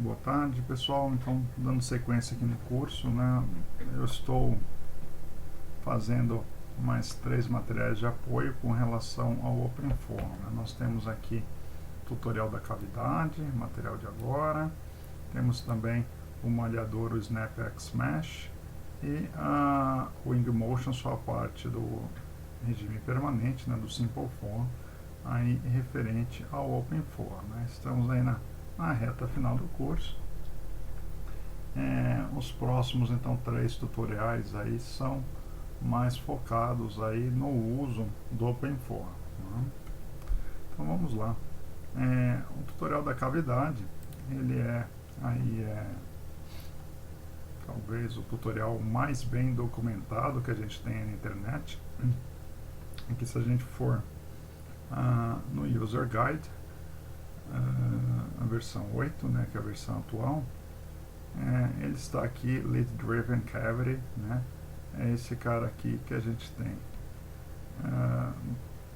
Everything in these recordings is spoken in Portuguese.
Boa tarde, pessoal. Então, dando sequência aqui no curso, né, eu estou fazendo mais 3 materiais de apoio com relação ao OpenFOAM. Né? Nós temos aqui tutorial da cavidade, material de agora, temos também o malhador, o SnapX Mesh, e o InMotion, só a parte do regime permanente, né, do SimpleFOAM, aí referente ao OpenFOAM. Né? Estamos aí na reta final do curso. Os próximos, então, 3 tutoriais aí são mais focados aí no uso do OpenFOAM. Né? Então vamos lá. O tutorial da cavidade, ele talvez o tutorial mais bem documentado que a gente tem na internet. Aqui, se a gente for no User Guide, a versão 8, né, que é a versão atual, ele está aqui, Lead Driven Cavity, né, é esse cara aqui que a gente tem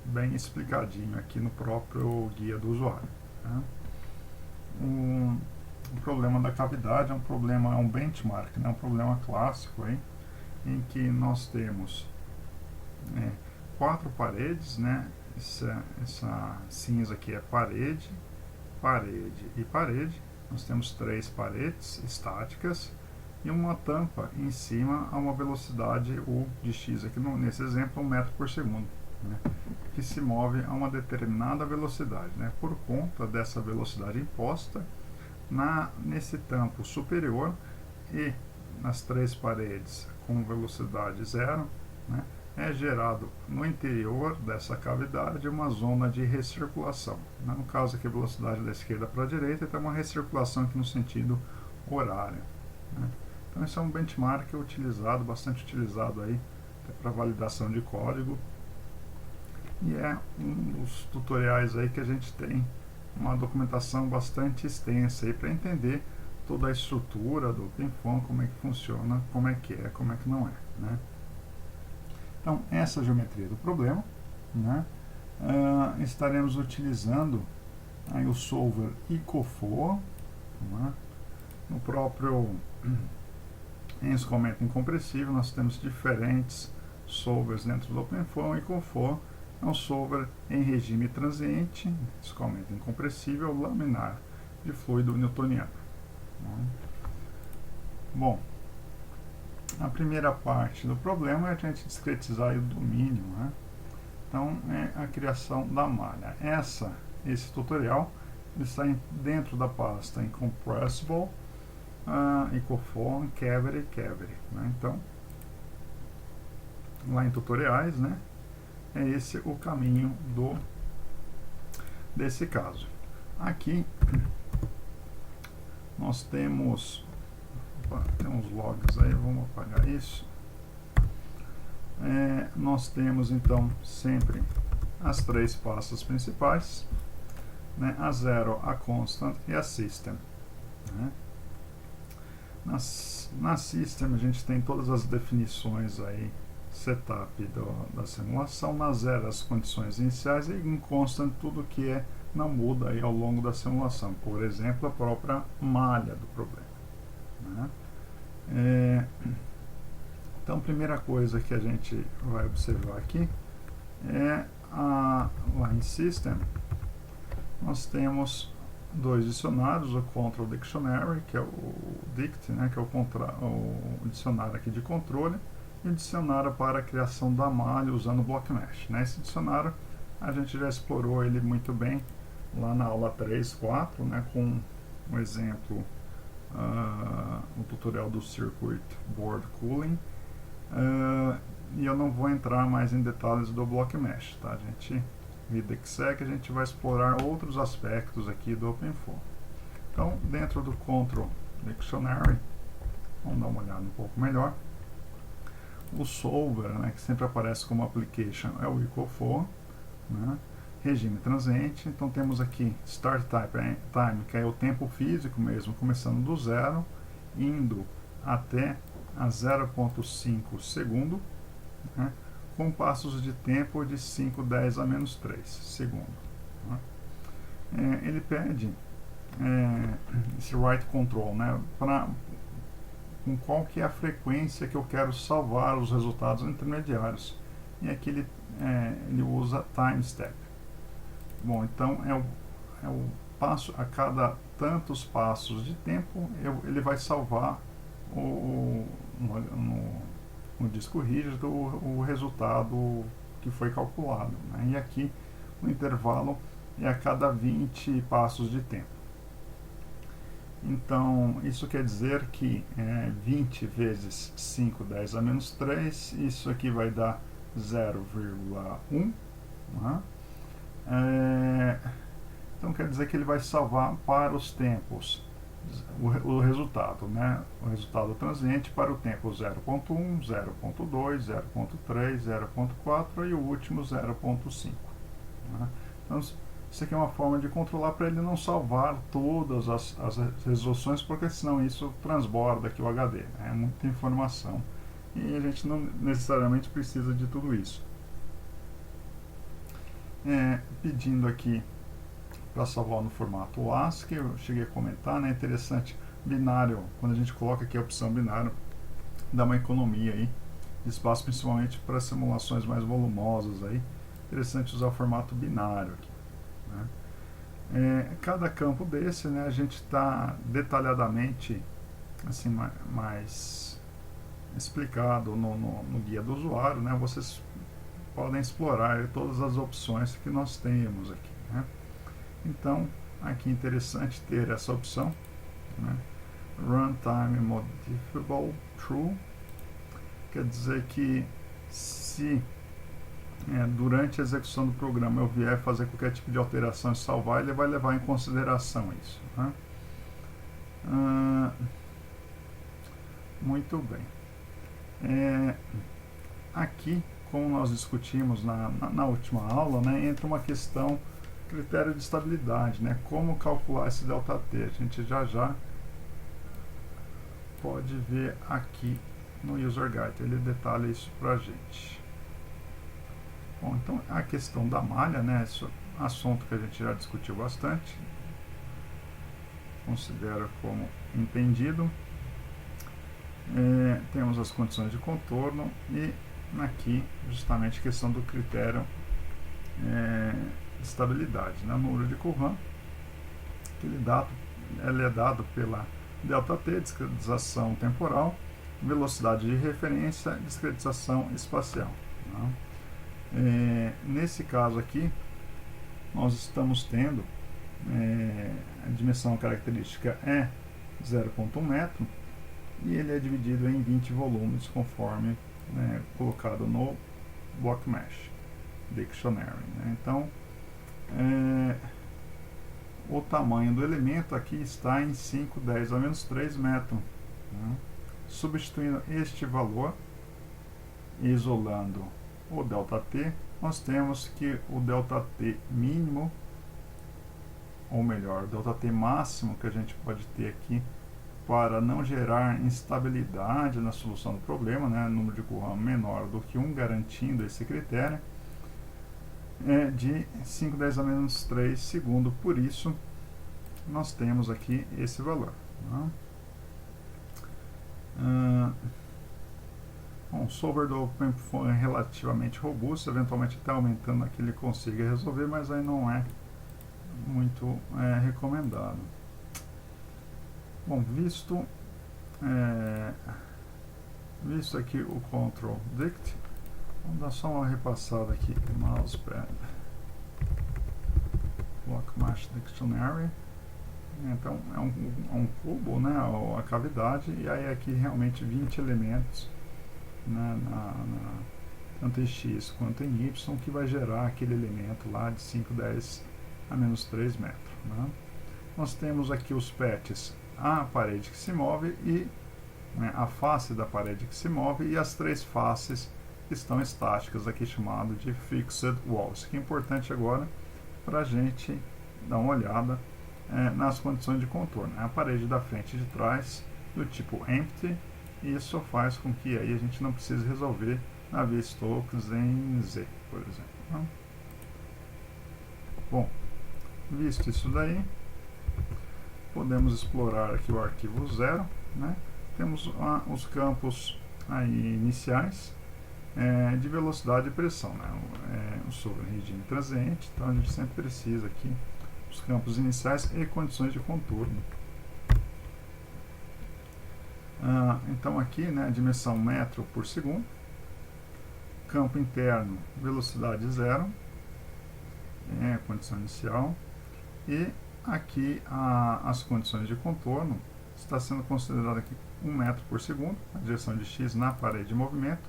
bem explicadinho aqui no próprio guia do usuário. Né. O problema da cavidade é um benchmark, né, um problema clássico aí, em que nós temos 4 paredes, né, essa cinza aqui é parede, parede e parede. Nós temos 3 paredes estáticas e uma tampa em cima a uma velocidade U de x, aqui nesse exemplo 1 metro por segundo, né, que se move a uma determinada velocidade, né, por conta dessa velocidade imposta nesse tampo superior e nas 3 paredes com velocidade zero, né, é gerado no interior dessa cavidade uma zona de recirculação. No caso aqui, a velocidade da esquerda para a direita, tem uma recirculação aqui no sentido horário. Né? Então, esse é um benchmark bastante utilizado aí para validação de código. E é um dos tutoriais aí que a gente tem uma documentação bastante extensa para entender toda a estrutura do OpenFOAM, como é que funciona, como é que não é. Né? Então, essa geometria do problema, né, estaremos utilizando aí o solver ICOFOA, né, no próprio escoamento incompressível. Nós temos diferentes solvers dentro do OpenFOAM. O ICOFOA é um solver em regime transiente, escoamento incompressível, laminar de fluido newtoniano. Né. Bom, a primeira parte do problema é a gente discretizar o domínio, né? Então, é a criação da malha. Esse tutorial está dentro da pasta Incompressible, ICOFOAM, Cavity. Né? Então, lá em tutoriais, né, é esse o caminho desse caso. Aqui, nós temos... tem uns logs aí, vamos apagar isso. Nós temos então sempre as 3 pastas principais, né, a zero, a constant e a system. Né. Na system a gente tem todas as definições aí, setup da simulação, na zero as condições iniciais, e em constant tudo que não muda aí ao longo da simulação, por exemplo, a própria malha do problema. Né. Então, a primeira coisa que a gente vai observar aqui é lá em System, nós temos 2 dicionários, o Control Dictionary, que é o DICT, né, que é o dicionário aqui de controle, e o dicionário para a criação da malha usando o Block Mesh. Né. Esse dicionário a gente já explorou ele muito bem lá na aula 3, 4, né, com um exemplo, o tutorial do Circuit Board Cooling. E eu não vou entrar mais em detalhes do Block Mesh, tá? A gente, vida que segue, a gente vai explorar outros aspectos aqui do OpenFOAM. Então, dentro do Control Dictionary, vamos dar uma olhada um pouco melhor. O solver, né, que sempre aparece como application, é o ICOFOAM, né? Regime transiente. Então temos aqui Start Time, que é o tempo físico mesmo, começando do zero, indo até a 0,5 segundo, né, com passos de tempo de 5/10 a menos 3 segundo. Né. Ele pede esse write control, né? Com qual que é a frequência que eu quero salvar os resultados intermediários. E aqui ele usa time step. Bom, então é o passo, a cada tantos passos de tempo ele vai salvar no disco rígido o resultado que foi calculado, né? E aqui o intervalo é a cada 20 passos de tempo. Então, isso quer dizer que 20 vezes 5, 10 a menos 3, isso aqui vai dar 0,1. Né? Então, quer dizer que ele vai salvar para os tempos o resultado, né? O resultado transiente para o tempo 0.1, 0.2, 0.3, 0.4 e o último 0.5. Né? Então, isso aqui é uma forma de controlar para ele não salvar todas as resoluções, porque senão isso transborda aqui o HD. Né? É muita informação e a gente não necessariamente precisa de tudo isso. Pedindo aqui para salvar no formato ASCII, eu cheguei a comentar, né? Interessante, binário, quando a gente coloca aqui a opção binário, dá uma economia aí de espaço, principalmente para simulações mais volumosas aí. Interessante usar o formato binário aqui. Né? Cada campo desse, né, a gente está detalhadamente assim, mais explicado no guia do usuário, né? Vocês podem explorar todas as opções que nós temos aqui. Né? Então, aqui é interessante ter essa opção, né? Runtime Modifiable True, quer dizer que se durante a execução do programa eu vier fazer qualquer tipo de alteração e salvar, ele vai levar em consideração isso. Né? Muito bem. Aqui, como nós discutimos na última aula, né, entra uma questão, critério de estabilidade, né, como calcular esse ΔT. A gente já pode ver aqui no User Guide, ele detalha isso para a gente. Bom, então a questão da malha, né, esse assunto que a gente já discutiu bastante, considero como entendido. Temos as condições de contorno e aqui justamente a questão do critério de estabilidade, né, o número de Courant, que ele é dado pela ΔT, discretização temporal, velocidade de referência, discretização espacial. Né? Nesse caso aqui, nós estamos tendo a dimensão característica é 0,1 metro e ele é dividido em 20 volumes conforme colocado no BlockMesh Dictionary. Né? Então, o tamanho do elemento aqui está em 5, 10 a menos 3 metros. Né? Substituindo este valor e isolando o ΔT, nós temos que o ΔT mínimo, ou melhor, o ΔT máximo que a gente pode ter aqui para não gerar instabilidade na solução do problema, né, número de Courant menor do que 1, garantindo esse critério, é de 5, 10 a menos 3 segundos. Por isso, nós temos aqui esse valor. Né? O solver do OpenFOAM é relativamente robusto, eventualmente até aumentando aqui ele consiga resolver, mas aí não é muito recomendado. Bom, visto aqui o Control Dict, vamos dar só uma repassada aqui, Mousepad, BlockMesh Dictionary. Então é um cubo, né, a cavidade, e aí aqui realmente 20 elementos, né, tanto em X quanto em Y, que vai gerar aquele elemento lá de 5, 10 a menos 3 metros. Né? Nós temos aqui os patches, a parede que se move e a face da parede que se move e as 3 faces que estão estáticas, aqui chamado de Fixed Walls. Isso aqui é importante agora para a gente dar uma olhada nas condições de contorno. A parede da frente e de trás do tipo Empty, e isso faz com que aí a gente não precise resolver Navier-Stokes em Z, por exemplo. Né? Bom, visto isso daí, podemos explorar aqui o arquivo 0, né? Temos os campos aí iniciais de velocidade e pressão, né? Sobre regime transiente, então a gente sempre precisa aqui os campos iniciais e condições de contorno. Então aqui, né, dimensão metro por segundo, campo interno, velocidade 0, condição inicial, e aqui as condições de contorno está sendo considerado aqui 1 metro por segundo, a direção de x na parede de movimento,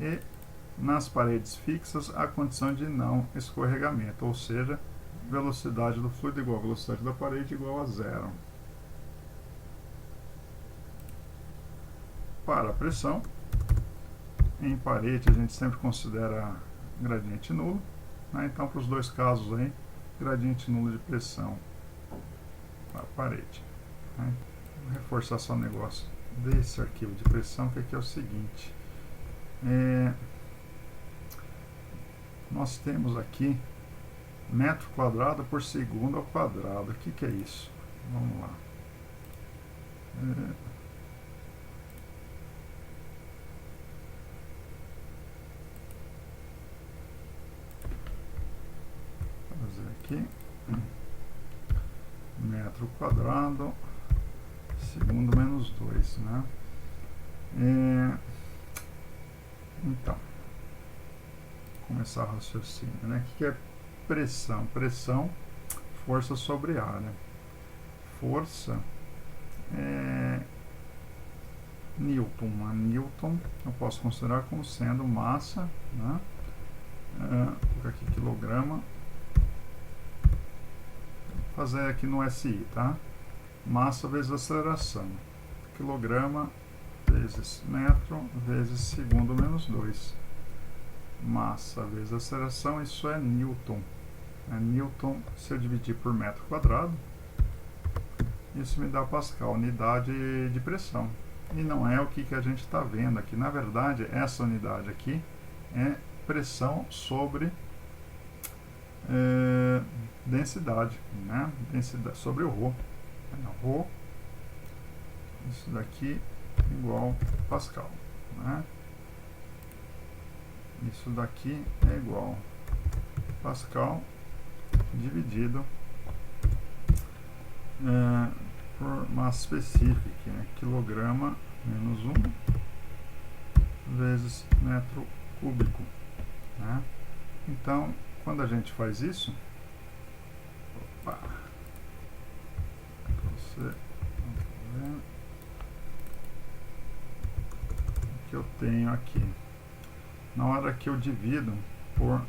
e nas paredes fixas a condição de não escorregamento, ou seja, velocidade do fluido igual a velocidade da parede igual a 0. Para a pressão, em parede a gente sempre considera gradiente nulo, né? Então para os dois casos aí, gradiente nulo de pressão para a parede, né? Vou reforçar só o negócio desse arquivo de pressão, que aqui é o seguinte, nós temos aqui metro quadrado por segundo ao quadrado. O que é isso? Vamos lá. Fazer aqui metro quadrado segundo menos 2, né? Então, começar o raciocínio, né? O que é pressão? Pressão, força sobre área. Força é Newton. A Newton eu posso considerar como sendo massa, né? Vou colocar aqui quilograma. Vou fazer aqui no SI, tá? Massa vezes aceleração. Quilograma vezes metro vezes segundo menos 2. Massa vezes aceleração, isso é Newton. Newton, se eu dividir por metro quadrado, isso me dá Pascal, unidade de pressão. E não é o que a gente está vendo aqui. Na verdade, essa unidade aqui é pressão sobre densidade, né? Densidade sobre o ρ. Ρ, isso daqui igual Pascal, né? Isso daqui é igual Pascal dividido por massa específica, né? Quilograma menos 1 vezes metro cúbico, né? Então, quando a gente faz isso, o que eu tenho aqui, na hora que eu divido por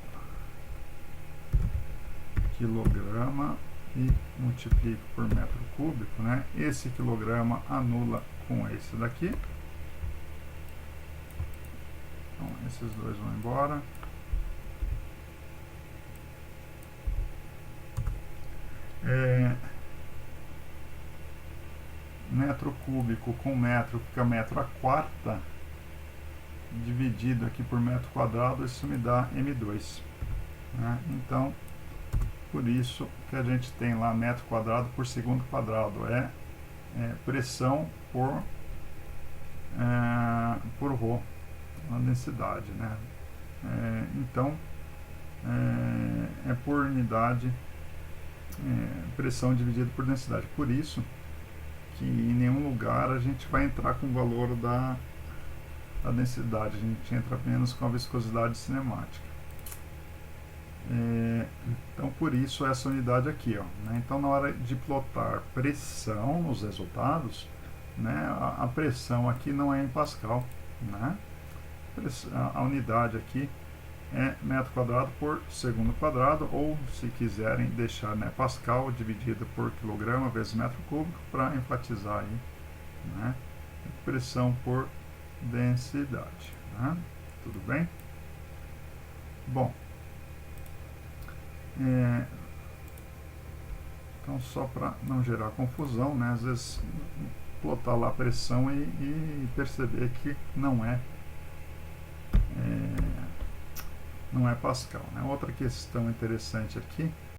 quilograma e multiplico por metro cúbico, né? Esse quilograma anula com esse daqui, então esses dois vão embora. Metro cúbico com metro fica metro a quarta, dividido aqui por metro quadrado, isso me dá M2, né? Então, por isso que a gente tem lá metro quadrado por segundo quadrado, pressão por ρ, a densidade, né? Então, é por unidade, pressão dividido por densidade. Por isso que em nenhum lugar a gente vai entrar com o valor da densidade, a gente entra apenas com a viscosidade cinemática. Então, por isso essa unidade aqui, ó, né? Então, na hora de plotar pressão nos resultados, né, a pressão aqui não é em Pascal, né? A unidade aqui é metro quadrado por segundo quadrado, ou se quiserem deixar, né, Pascal dividido por quilograma vezes metro cúbico, para enfatizar aí, né, pressão por densidade, né? Tudo bem? Bom, então, só para não gerar confusão, né, às vezes plotar lá a pressão e perceber que não é Pascal, né? Outra questão interessante aqui